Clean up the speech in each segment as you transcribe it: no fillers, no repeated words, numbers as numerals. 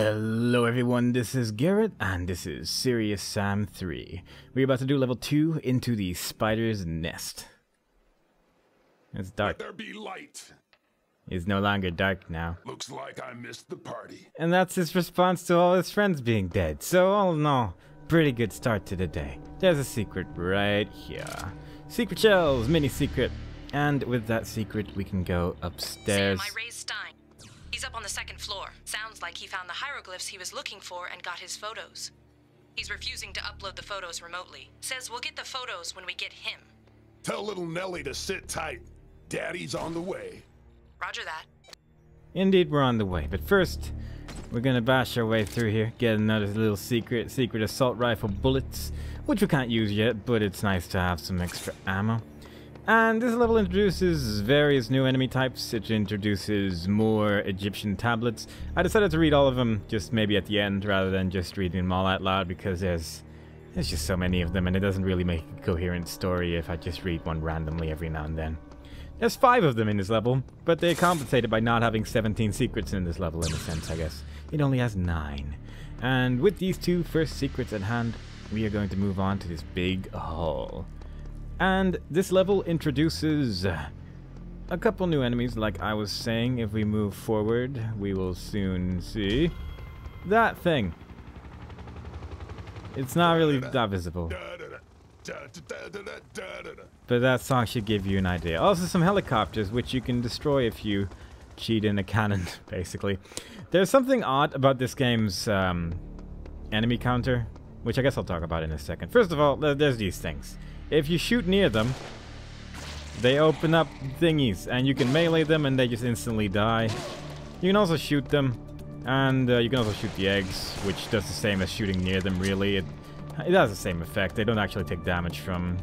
Hello everyone, this is Garrett, and this is Serious Sam 3. We're about to do level 2 into the spider's nest. It's dark. Let there be light. It's no longer dark now. Looks like I missed the party. And that's his response to all his friends being dead. So all in all, pretty good start to the day. There's a secret right here. Secret shells, mini secret. And with that secret, we can go upstairs. Sam, I raised Stein. He's up on the second floor. Sounds like he found the hieroglyphs he was looking for and got his photos. He's refusing to upload the photos remotely. Says we'll get the photos when we get him. Tell little Nelly to sit tight. Daddy's on the way. Roger that. Indeed, we're on the way. But first, we're gonna bash our way through here, get another little secret assault rifle bullets, which we can't use yet, but it's nice to have some extra ammo. And this level introduces various new enemy types. It introduces more Egyptian tablets. I decided to read all of them just maybe at the end rather than just reading them all out loud because there's just so many of them and it doesn't really make a coherent story if I just read one randomly every now and then. There's 5 of them in this level, but they're compensated by not having 17 secrets in this level in a sense, I guess. It only has 9. And with these 2 first secrets at hand, we are going to move on to this big hall. And this level introduces a couple new enemies, like I was saying. If we move forward, we will soon see that thing. It's not really that visible, but that song should give you an idea. Also some helicopters, which you can destroy if you cheat in a cannon, basically. There's something odd about this game's enemy counter, which I guess I'll talk about in a second. First of all, there's these things. If you shoot near them, they open up thingies, and you can melee them and they just instantly die. You can also shoot them, and you can also shoot the eggs, which does the same as shooting near them, really. It has the same effect. They don't actually take damage from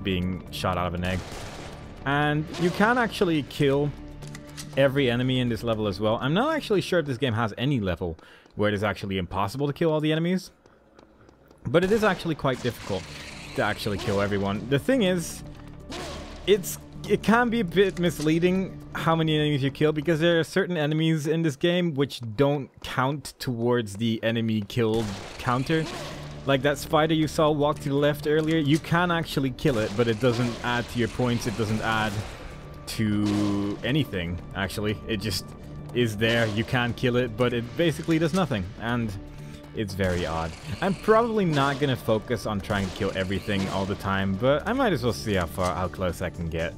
being shot out of an egg. And you can actually kill every enemy in this level as well. I'm not actually sure if this game has any level where it is actually impossible to kill all the enemies, but it is actually quite difficult to actually kill everyone. The thing is, it can be a bit misleading how many enemies you kill, because there are certain enemies in this game which don't count towards the enemy killed counter. Like that spider you saw walk to the left earlier, you can actually kill it, but it doesn't add to your points, it doesn't add to anything, actually. It just is there, you can kill it, but it basically does nothing, and it's very odd. I'm probably not gonna focus on trying to kill everything all the time, but I might as well see how close I can get,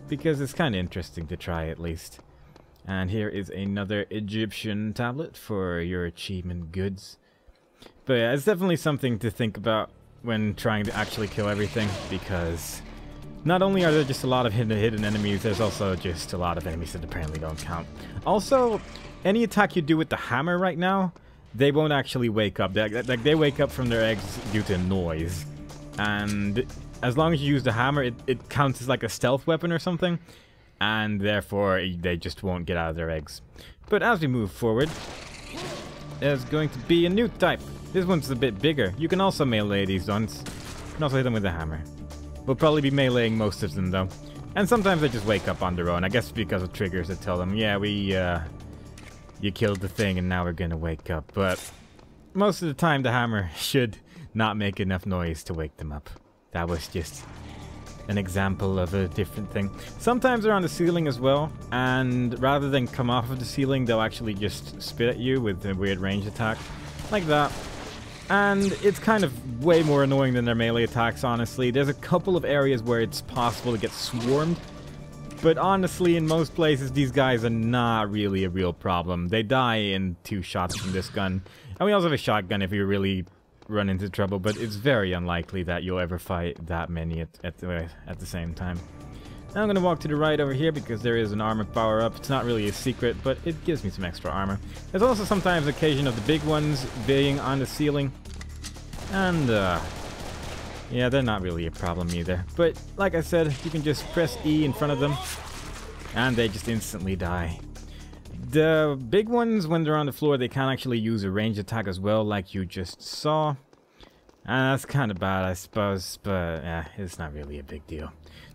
because it's kind of interesting to try at least. And here is another Egyptian tablet for your achievement goods. But yeah, it's definitely something to think about when trying to actually kill everything, because not only are there just a lot of hidden enemies, there's also just a lot of enemies that apparently don't count. Also, any attack you do with the hammer right now, they won't actually wake up. They wake up from their eggs due to noise. And as long as you use the hammer, it counts as like a stealth weapon or something. And therefore, they just won't get out of their eggs. But as we move forward, there's going to be a new type. This one's a bit bigger. You can also melee these ones. You can also hit them with a hammer. We'll probably be meleeing most of them though. And sometimes they just wake up on their own. I guess because of triggers that tell them, yeah, you killed the thing and now we're gonna wake up. But most of the time the hammer should not make enough noise to wake them up. That was just an example of a different thing. Sometimes they're on the ceiling as well, and rather than come off of the ceiling, they'll actually just spit at you with a weird range attack. Like that. And it's kind of way more annoying than their melee attacks, honestly. There's a couple of areas where it's possible to get swarmed, but honestly, in most places, these guys are not really a real problem. They die in 2 shots from this gun. And we also have a shotgun if you really run into trouble, but it's very unlikely that you'll ever fight that many at the same time. Now I'm going to walk to the right over here because there is an armor power-up. It's not really a secret, but it gives me some extra armor. There's also sometimes occasion of the big ones being on the ceiling. And, yeah, they're not really a problem either. But, like I said, you can just press E in front of them, and they just instantly die. The big ones, when they're on the floor, they can actually use a ranged attack as well, like you just saw. And that's kind of bad, I suppose, but yeah, it's not really a big deal.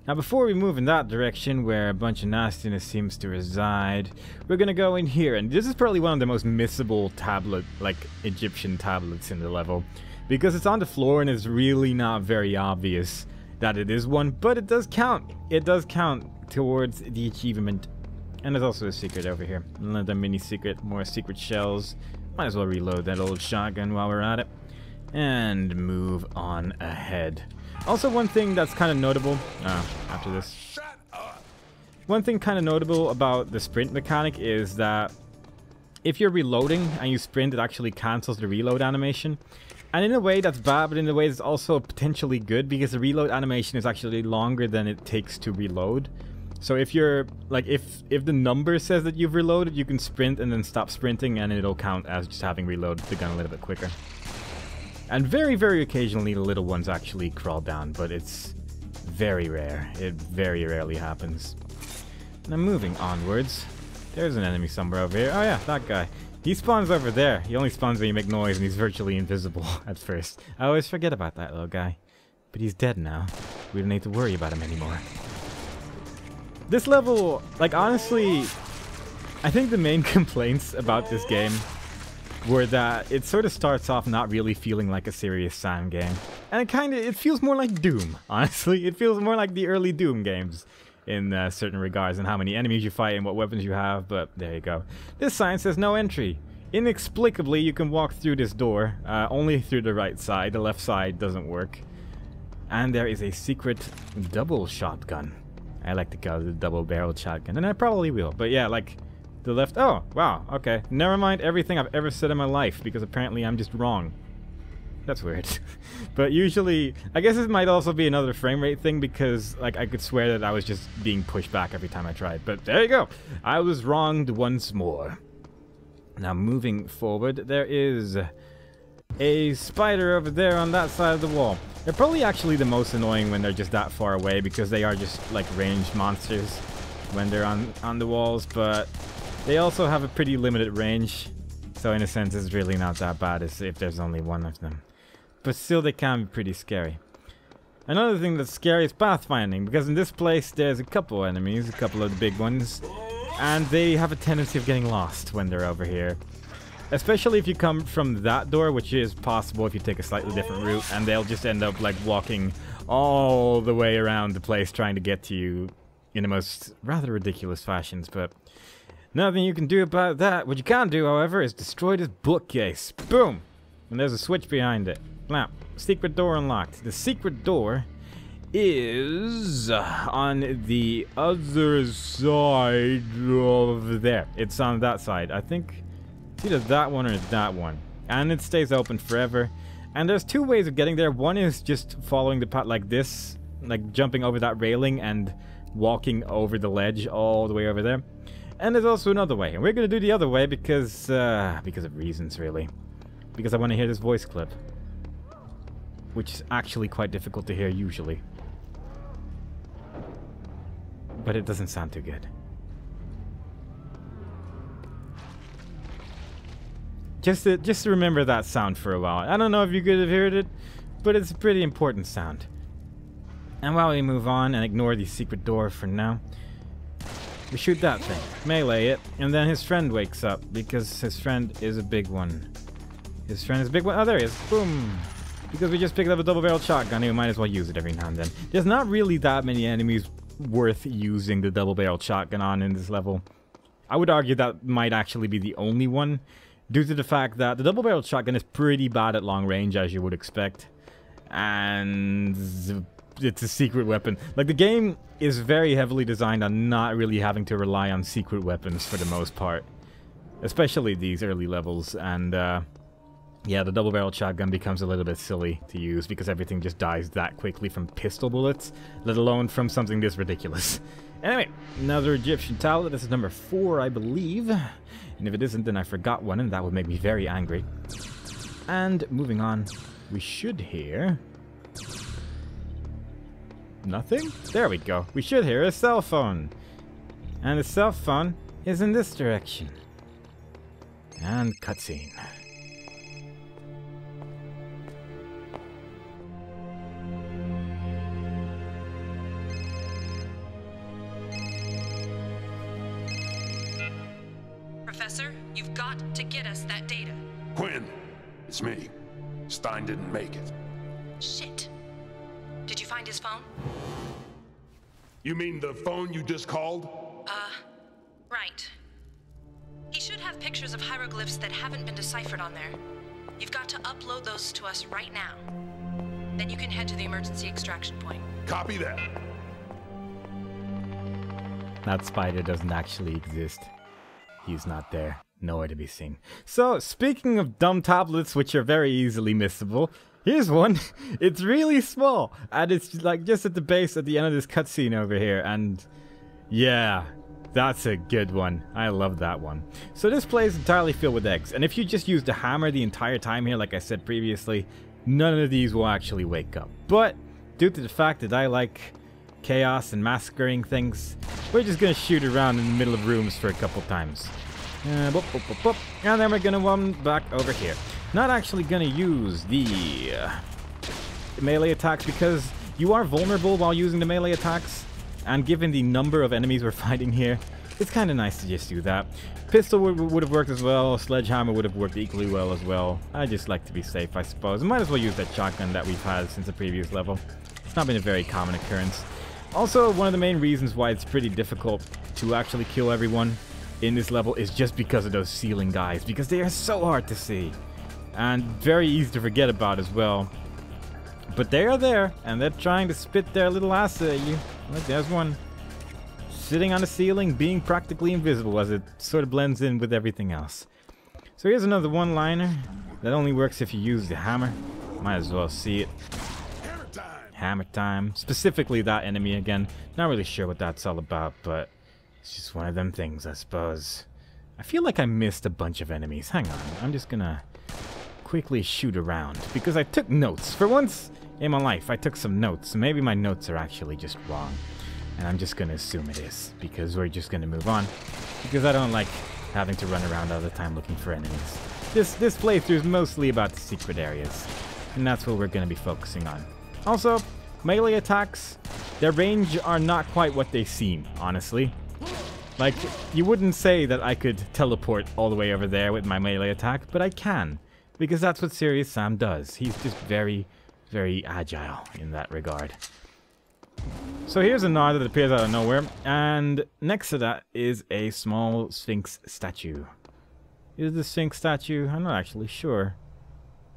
Now, before we move in that direction, where a bunch of nastiness seems to reside, we're gonna go in here, and this is probably one of the most missable tablet, like Egyptian tablets in the level, because it's on the floor and it's really not very obvious that it is one, but it does count. It does count towards the achievement. And there's also a secret over here. Another mini secret, more secret shells. Might as well reload that old shotgun while we're at it. And move on ahead. Also, one thing that's kind of notable, after this. Shut up. One thing kind of notable about the sprint mechanic is that if you're reloading and you sprint, it actually cancels the reload animation. And in a way that's bad, but in a way it's also potentially good, because the reload animation is actually longer than it takes to reload. So if you're, like, if the number says that you've reloaded, you can sprint and then stop sprinting, and it'll count as just having reloaded the gun a little bit quicker. And very, very occasionally the little ones actually crawl down, but it's very rare. It very rarely happens. Now moving onwards, there's an enemy somewhere over here. Oh yeah, that guy. He spawns over there. He only spawns when you make noise, and he's virtually invisible at first. I always forget about that little guy. But he's dead now. We don't need to worry about him anymore. This level, like, honestly, I think the main complaints about this game were that it sort of starts off not really feeling like a serious Sam game. And it feels more like Doom, honestly. It feels more like the early Doom games in certain regards, and how many enemies you fight and what weapons you have, but there you go. This sign says no entry. Inexplicably, you can walk through this door, only through the right side. The left side doesn't work. And there is a secret double shotgun. I like to call it a double-barreled shotgun, and I probably will, but yeah, like, the left... Oh, wow, okay. Never mind everything I've ever said in my life, because apparently I'm just wrong. That's weird. But usually, I guess it might also be another frame rate thing, because, like, I could swear that I was just being pushed back every time I tried. But there you go. I was wronged once more. Now, moving forward, there is a spider over there on that side of the wall. They're probably actually the most annoying when they're just that far away, because they are just, like, ranged monsters when they're on the walls, but they also have a pretty limited range. So in a sense, it's really not that bad as if there's only one of them. But still, they can be pretty scary. Another thing that's scary is pathfinding, because in this place there's a couple enemies, a couple of the big ones, and they have a tendency of getting lost when they're over here. Especially if you come from that door, which is possible if you take a slightly different route, and they'll just end up like walking all the way around the place trying to get to you in the most rather ridiculous fashions, but nothing you can do about that. What you can do, however, is destroy this bookcase. Boom! And there's a switch behind it. Now, secret door unlocked. The secret door is on the other side of there. It's on that side. I think it's either that one or that one. And it stays open forever. And there's two ways of getting there. One is just following the path like this, like jumping over that railing and walking over the ledge all the way over there. And there's also another way, and we're gonna do the other way because of reasons, really. Because I want to hear this voice clip, which is actually quite difficult to hear usually. But it doesn't sound too good. Just to remember that sound for a while. I don't know if you could have heard it, but it's a pretty important sound. And while we move on and ignore the secret door for now, we shoot that thing, melee it, and then his friend wakes up, because his friend is a big one. His friend is a big one. Oh, there he is. Boom. Because we just picked up a double-barreled shotgun, we might as well use it every now and then. There's not really that many enemies worth using the double-barreled shotgun on in this level. I would argue that might actually be the only one, due to the fact that the double-barreled shotgun is pretty bad at long range, as you would expect. And it's a secret weapon. Like, the game is very heavily designed on not really having to rely on secret weapons for the most part. Especially these early levels, and yeah, the double-barreled shotgun becomes a little bit silly to use because everything just dies that quickly from pistol bullets, let alone from something this ridiculous. Anyway, another Egyptian tablet. This is number 4, I believe. And if it isn't, then I forgot one, and that would make me very angry. And moving on, we should hear nothing? There we go. We should hear a cell phone. And the cell phone is in this direction. And cutscene. Yes, that data. Quinn, it's me. Stein didn't make it. Shit. Did you find his phone? You mean the phone you just called? Right. He should have pictures of hieroglyphs that haven't been deciphered on there. You've got to upload those to us right now. Then you can head to the emergency extraction point. Copy that. That spider doesn't actually exist. He's not there. Nowhere to be seen. So, speaking of dumb tablets which are very easily missable, here's one. It's really small, and it's like just at the base at the end of this cutscene over here, and yeah, that's a good one. I love that one. So this place is entirely filled with eggs, and if you just use the hammer the entire time here, like I said previously, none of these will actually wake up. But due to the fact that I like chaos and massacring things, we're just gonna shoot around in the middle of rooms for a couple times. And then we're gonna run back over here. Not actually gonna use the melee attacks because you are vulnerable while using the melee attacks, and given the number of enemies we're fighting here, it's kind of nice to just do that. Pistol would have worked as well, sledgehammer would have worked equally well as well. I just like to be safe, I suppose. I might as well use that shotgun that we've had since the previous level. It's not been a very common occurrence. Also, one of the main reasons why it's pretty difficult to actually kill everyone in this level is just because of those ceiling guys, because they are so hard to see and very easy to forget about as well. But they are there, and they're trying to spit their little ass at you. Look, there's one sitting on the ceiling, being practically invisible as it sort of blends in with everything else. So here's another one-liner that only works if you use the hammer. Might as well see it. Hammer time. Hammer time. Specifically that enemy again. Not really sure what that's all about, but it's just one of them things, I suppose. I feel like I missed a bunch of enemies. Hang on, I'm just gonna quickly shoot around because I took notes. For once in my life, I took some notes. Maybe my notes are actually just wrong, and I'm just gonna assume it is because we're just gonna move on because I don't like having to run around all the time looking for enemies. This playthrough is mostly about the secret areas, and that's what we're gonna be focusing on. Also, melee attacks, their range are not quite what they seem, honestly. Like, you wouldn't say that I could teleport all the way over there with my melee attack, but I can. Because that's what Serious Sam does. He's just very, very agile in that regard. So here's a Gnar that appears out of nowhere, and next to that is a small Sphinx statue. Is the Sphinx statue? I'm not actually sure.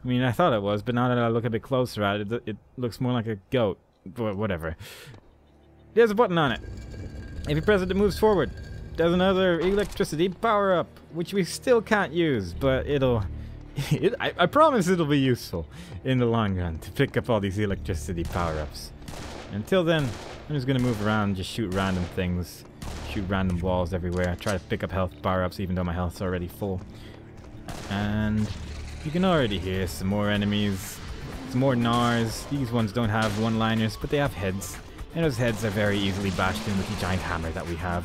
I mean, I thought it was, but now that I look a bit closer at it, it looks more like a goat. But whatever. There's a button on it. If you press it, it moves forward. There's another electricity power-up, which we still can't use, but I promise it'll be useful in the long run to pick up all these electricity power-ups. Until then, I'm just gonna move around, just shoot random things, shoot random walls everywhere, try to pick up health power-ups even though my health's already full. And you can already hear some more enemies, some more Gnars. These ones don't have one-liners, but they have heads. And those heads are very easily bashed in with the giant hammer that we have.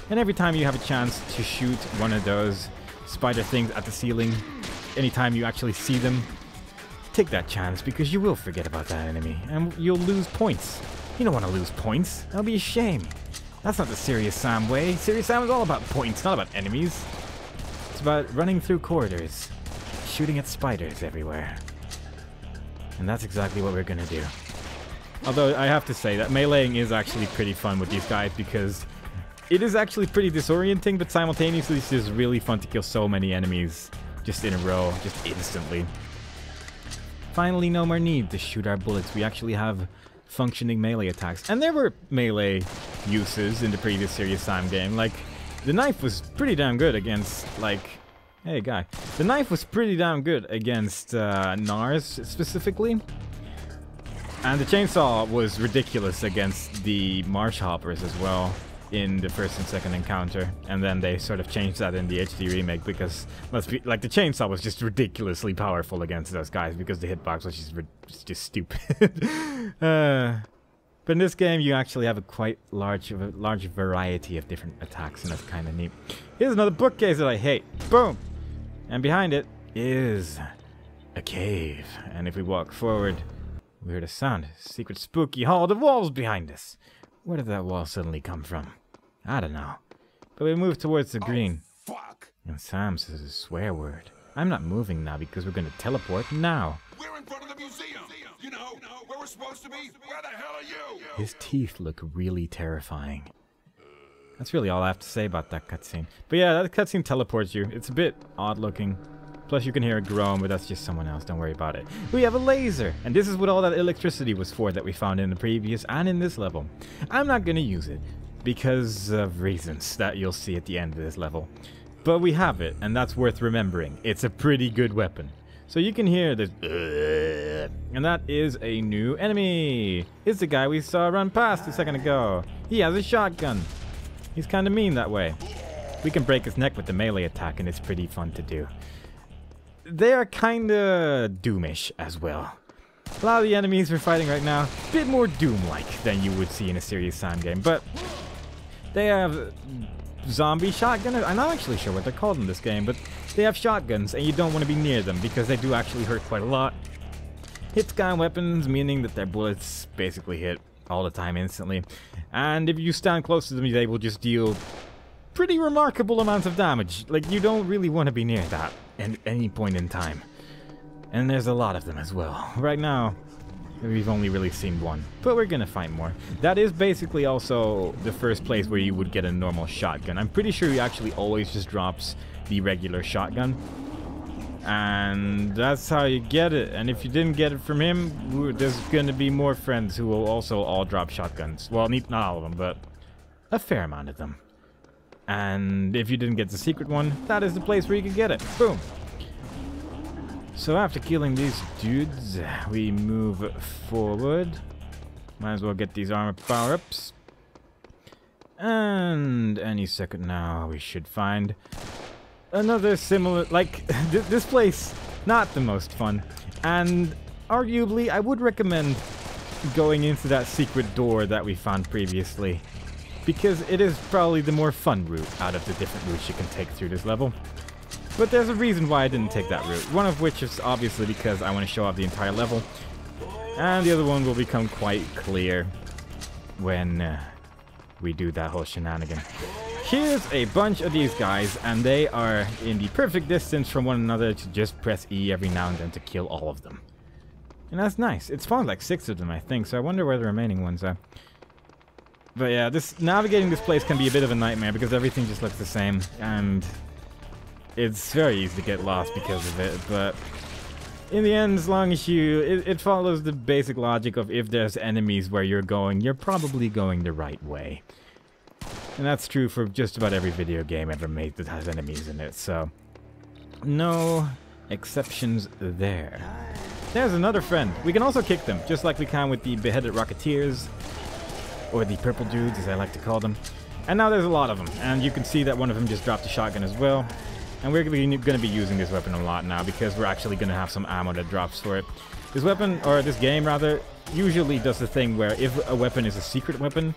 And every time you have a chance to shoot one of those spider things at the ceiling, anytime you actually see them, take that chance because you will forget about that enemy and you'll lose points. You don't want to lose points. That'll be a shame. That's not the Serious Sam way. Serious Sam is all about points, not about enemies. It's about running through corridors, shooting at spiders everywhere. And that's exactly what we're gonna do. Although I have to say that meleeing is actually pretty fun with these guys because it is actually pretty disorienting, but simultaneously it's just really fun to kill so many enemies just in a row, just instantly. Finally, no more need to shoot our bullets. We actually have functioning melee attacks. And there were melee uses in the previous Serious Sam game. Like, the knife was pretty damn good against, like... Hey, guy. The knife was pretty damn good against Gnars, specifically. And the chainsaw was ridiculous against the marsh hoppers as well in the first and second encounter. And then they sort of changed that in the HD remake because, the chainsaw was just ridiculously powerful against those guys because the hitbox was just stupid. But in this game, you actually have a quite large variety of different attacks, and that's kind of neat. Here's another bookcase that I hate. Boom! And behind it is a cave. And if we walk forward, we heard a sound. Secret spooky hall. The wall's behind us. Where did that wall suddenly come from? I don't know. But we move towards the green. Fuck. And Sam says a swear word. I'm not moving now because we're gonna teleport now. We're in front of the museum. You know, where we're supposed to be. Where the hell are you? His teeth look really terrifying. That's really all I have to say about that cutscene. But yeah, that cutscene teleports you. It's a bit odd looking. Plus you can hear a groan, but that's just someone else. Don't worry about it. We have a laser! And this is what all that electricity was for that we found in the previous and in this level. I'm not gonna use it because of reasons that you'll see at the end of this level. But we have it, and that's worth remembering. It's a pretty good weapon. So you can hear this, and that is a new enemy. It's the guy we saw run past a second ago. He has a shotgun. He's kind of mean that way. We can break his neck with the melee attack, and it's pretty fun to do. They are kind of Doomish as well. A lot of the enemies we're fighting right now, a bit more Doom-like than you would see in a serious Sam game, but they have zombie shotgunners. I'm not actually sure what they're called in this game, but they have shotguns, and you don't want to be near them because they do actually hurt quite a lot. Hit scan weapons, meaning that their bullets basically hit all the time instantly. And if you stand close to them, they will just deal pretty remarkable amounts of damage. Like, you don't really want to be near that at any point in time. And there's a lot of them as well. Right now, we've only really seen one, but we're gonna find more. That is basically also the first place where you would get a normal shotgun. I'm pretty sure he actually always just drops the regular shotgun. And that's how you get it. And if you didn't get it from him, there's gonna be more friends who will also all drop shotguns. Well, not all of them, but a fair amount of them. And if you didn't get the secret one, that is the place where you can get it. Boom! So after killing these dudes, we move forward. Might as well get these armor power-ups. And any second now, we should find another similar, like, this place, not the most fun. And arguably, I would recommend going into that secret door that we found previously, because it is probably the more fun route out of the different routes you can take through this level. But there's a reason why I didn't take that route, one of which is obviously because I want to show off the entire level, and the other one will become quite clear when we do that whole shenanigan. Here's a bunch of these guys, and they are in the perfect distance from one another to just press E every now and then to kill all of them. And that's nice. It spawned like 6 of them, I think, so I wonder where the remaining ones are. But yeah, navigating this place can be a bit of a nightmare because everything just looks the same, and it's very easy to get lost because of it, but in the end, as long as it follows the basic logic of if there's enemies where you're going, you're probably going the right way. And that's true for just about every video game ever made that has enemies in it, so no exceptions there. There's another friend. We can also kick them, just like we can with the beheaded Rocketeers, or the purple dudes as I like to call them. And now there's a lot of them, and you can see that one of them just dropped a shotgun as well. And we're going to be using this weapon a lot now because we're actually going to have some ammo that drops for it. This weapon, or this game rather, usually does the thing where if a weapon is a secret weapon,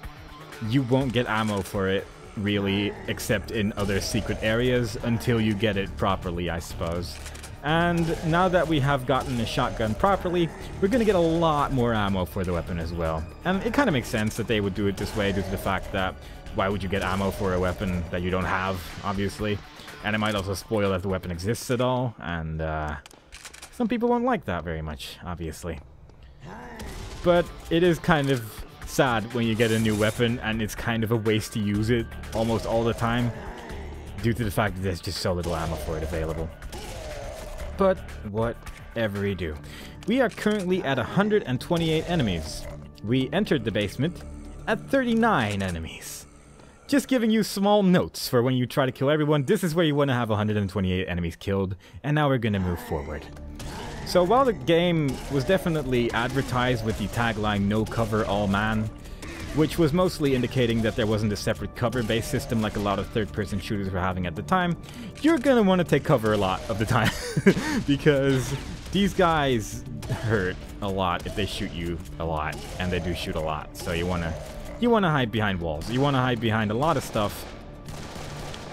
you won't get ammo for it really, except in other secret areas until you get it properly, I suppose. And now that we have gotten the shotgun properly, we're going to get a lot more ammo for the weapon as well. And it kind of makes sense that they would do it this way due to the fact that why would you get ammo for a weapon that you don't have, obviously? And it might also spoil if the weapon exists at all, and some people won't like that very much, obviously. But it is kind of sad when you get a new weapon and it's kind of a waste to use it almost all the time due to the fact that there's just so little ammo for it available. But whatever we do. We are currently at 128 enemies. We entered the basement at 39 enemies. Just giving you small notes for when you try to kill everyone. This is where you want to have 128 enemies killed. And now we're going to move forward. So while the game was definitely advertised with the tagline "No cover, all man," which was mostly indicating that there wasn't a separate cover-based system like a lot of third-person shooters were having at the time, you're gonna want to take cover a lot of the time because these guys hurt a lot if they shoot you a lot, and they do shoot a lot. So you wanna hide behind walls. You wanna hide behind a lot of stuff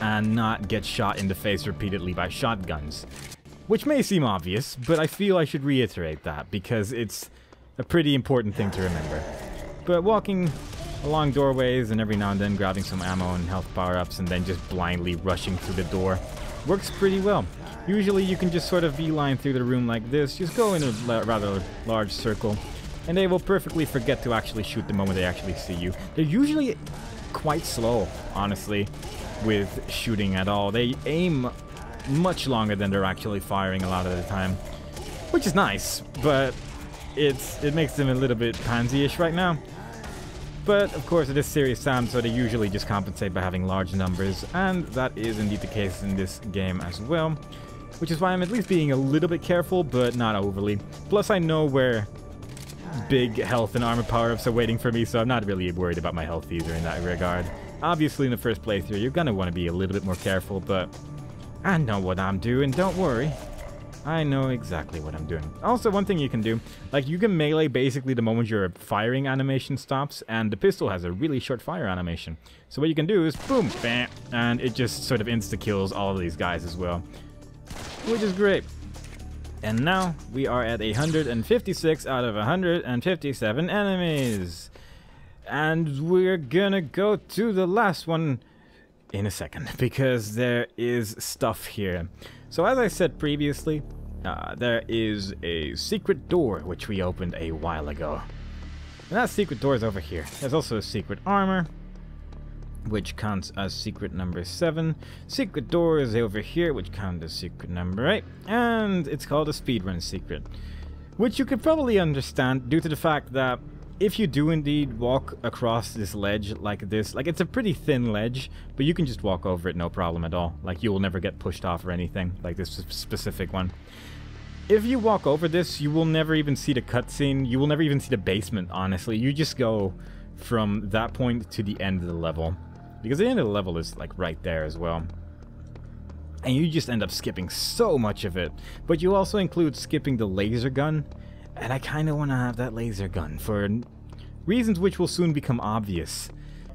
and not get shot in the face repeatedly by shotguns. Which may seem obvious, but I feel I should reiterate that because it's a pretty important thing to remember. But walking along doorways and every now and then grabbing some ammo and health power-ups and then just blindly rushing through the door works pretty well. Usually you can just sort of beeline through the room like this, just go in a rather large circle, and they will perfectly forget to actually shoot the moment they actually see you. They're usually quite slow, honestly, with shooting at all. They aim much longer than they're actually firing a lot of the time, which is nice, but it makes them a little bit pansy-ish right now. But of course it is Serious Sam, so they usually just compensate by having large numbers, and that is indeed the case in this game as well, which is why I'm at least being a little bit careful, but not overly. Plus I know where big health and armor power-ups are waiting for me, so I'm not really worried about my health either in that regard. Obviously in the first playthrough you're gonna want to be a little bit more careful, but I know what I'm doing, don't worry. I know exactly what I'm doing. Also, one thing you can do, like you can melee basically the moment your firing animation stops, and the pistol has a really short fire animation. So what you can do is boom, bam, and it just sort of insta-kills all of these guys as well, which is great. And now we are at 156 out of 157 enemies. And we're gonna go to the last one in a second, because there is stuff here. So as I said previously, there is a secret door which we opened a while ago. And that secret door is over here. There's also a secret armor, which counts as secret number 7. Secret door is over here, which counts as secret number 8. And it's called a speedrun secret, which you could probably understand due to the fact that if you do indeed walk across this ledge like this, like it's a pretty thin ledge, but you can just walk over it no problem at all. Like you will never get pushed off or anything, like this specific one. If you walk over this, you will never even see the cutscene. You will never even see the basement, honestly. You just go from that point to the end of the level, because the end of the level is like right there as well. And you just end up skipping so much of it. But you also include skipping the laser gun. And I kind of want to have that laser gun for reasons which will soon become obvious.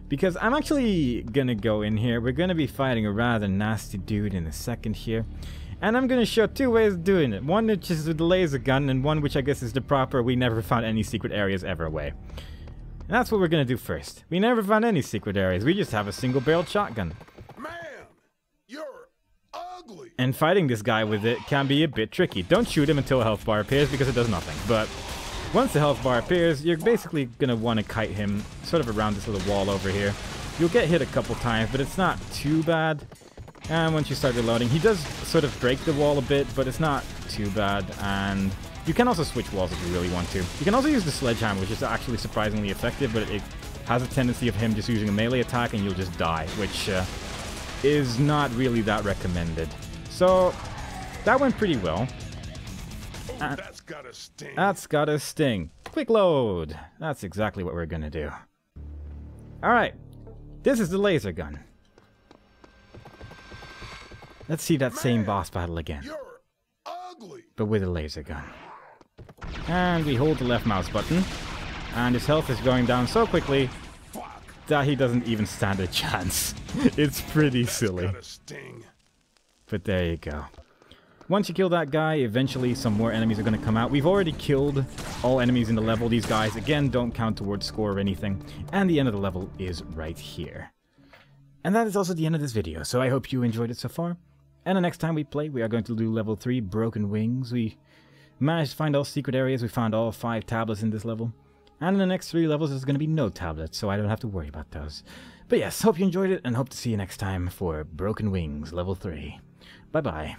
Because I'm actually going to go in here. We're going to be fighting a rather nasty dude in a second here. And I'm going to show 2 ways of doing it. One which is with the laser gun, and one which I guess is the proper we never found any secret areas ever way. And that's what we're going to do first. We never found any secret areas. We just have a single-barreled shotgun. Man, you're ugly. And fighting this guy with it can be a bit tricky. Don't shoot him until a health bar appears, because it does nothing. But once the health bar appears, you're basically going to want to kite him sort of around this little wall over here. You'll get hit a couple times, but it's not too bad. And once you start reloading, he does sort of break the wall a bit, but it's not too bad. And you can also switch walls if you really want to. You can also use the sledgehammer, which is actually surprisingly effective, but it has a tendency of him just using a melee attack and you'll just die, which is not really that recommended. So that went pretty well. Oh, that's gotta sting. That's gotta sting. Quick load. That's exactly what we're gonna do. Alright. This is the laser gun. Let's see that same boss battle again. You're ugly. But with a laser gun. And we hold the left mouse button. And his health is going down so quickly that he doesn't even stand a chance. It's pretty silly. Gotta sting. But there you go. Once you kill that guy, eventually some more enemies are going to come out. We've already killed all enemies in the level. These guys, again, don't count towards score or anything. And the end of the level is right here. And that is also the end of this video, so I hope you enjoyed it so far. And the next time we play, we are going to do level 3, Broken Wings. We managed to find all secret areas. We found all 5 tablets in this level. And in the next 3 levels, there's going to be no tablets, so I don't have to worry about those. But yes, hope you enjoyed it, and hope to see you next time for Broken Wings, level 3. Bye-bye.